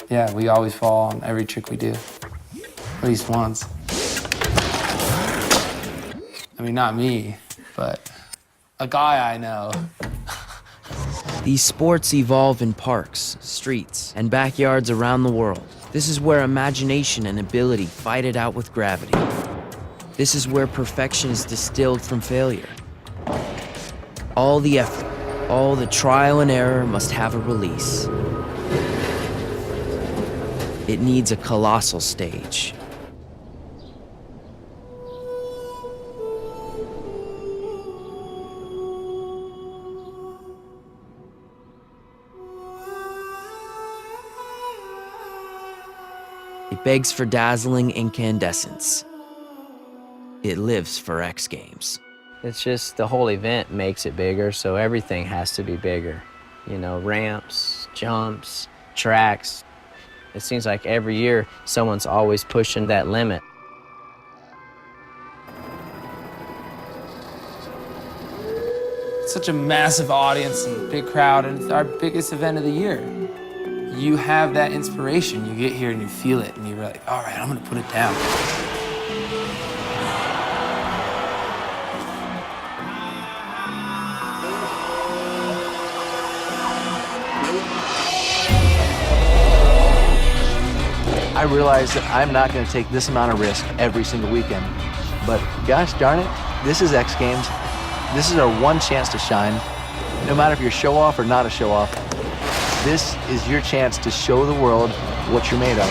Yeah, we always fall on every trick we do, at least once. I mean, not me, but a guy I know. These sports evolve in parks, streets, and backyards around the world. This is where imagination and ability fight it out with gravity. This is where perfection is distilled from failure. All the effort, all the trial and error must have a release. It needs a colossal stage. It begs for dazzling incandescence. It lives for X Games. It's just the whole event makes it bigger, so everything has to be bigger. You know, ramps, jumps, tracks. It seems like every year someone's always pushing that limit. It's such a massive audience and big crowd, and it's our biggest event of the year. You have that inspiration. You get here and you feel it, and you're like, all right, I'm gonna put it down. I realize that I'm not going to take this amount of risk every single weekend. But gosh darn it, this is X Games. This is our one chance to shine. No matter if you're show off or not a show off, this is your chance to show the world what you're made of.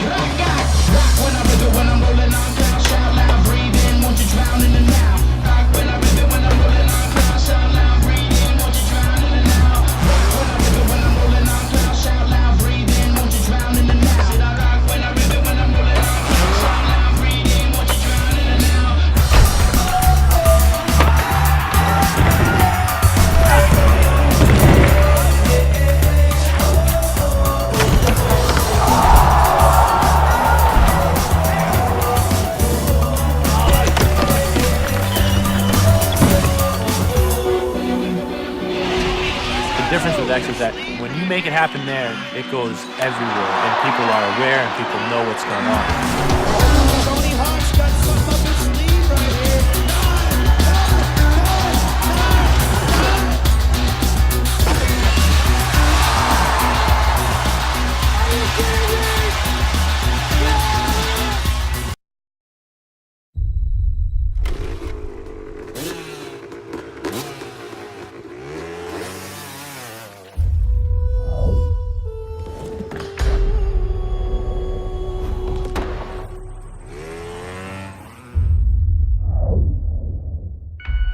The difference with X is that when you make it happen there, it goes everywhere, and people are aware and people know what's going on.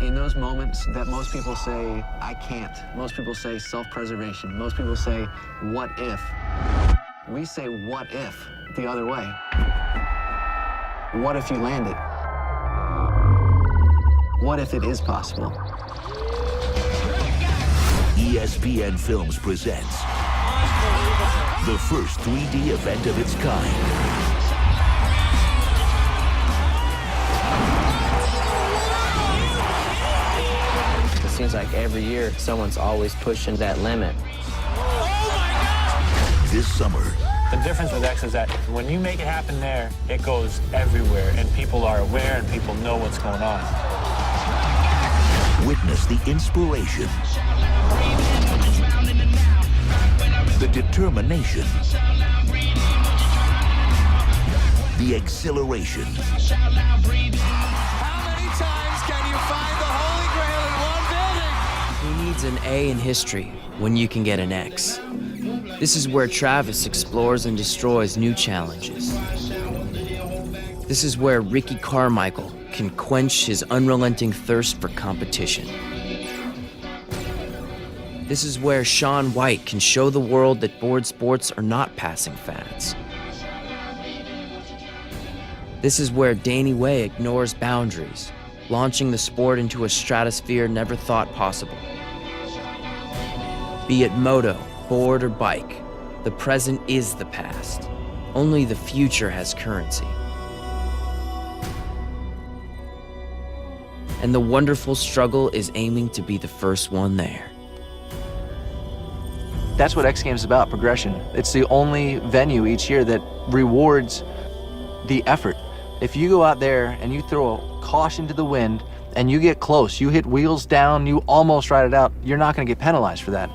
In those moments that most people say, I can't. Most people say self-preservation. Most people say, what if? We say, what if, the other way. What if you land it? What if it is possible? ESPN Films presents the first 3D event of its kind. It seems like every year someone's always pushing that limit. This summer, The difference with X is that when you make it happen there, it goes everywhere, and people are aware and people know what's going on. witness the inspiration, the determination, the exhilaration. How many times can you find the Holy Grail in one building? Who needs an A in history when you can get an X? This is where Travis explores and destroys new challenges. This is where Ricky Carmichael can quench his unrelenting thirst for competition. This is where Shaun White can show the world that board sports are not passing fads. This is where Danny Way ignores boundaries, launching the sport into a stratosphere never thought possible. Be it moto, board, or bike, the present is the past. Only the future has currency. And the wonderful struggle is aiming to be the first one there. That's what X Games is about, progression. It's the only venue each year that rewards the effort. If you go out there and you throw a caution to the wind and you get close, you hit wheels down, you almost ride it out, you're not going to get penalized for that.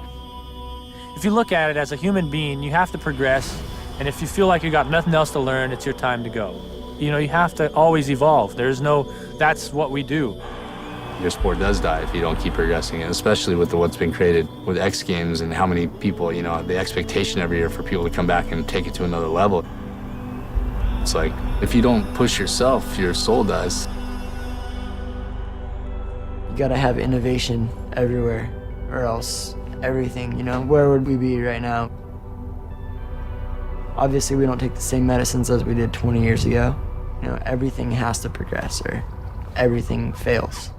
If you look at it as a human being, you have to progress, and if you feel like you got nothing else to learn, it's your time to go. You know, you have to always evolve. That's what we do. Your sport does die if you don't keep progressing, and especially with what's been created with X Games and how many people, you know, the expectation every year for people to come back and take it to another level. It's like, if you don't push yourself, your soul dies. You gotta have innovation everywhere, or else everything, you know, where would we be right now? Obviously, we don't take the same medicines as we did 20 years ago. You know, everything has to progress or everything fails.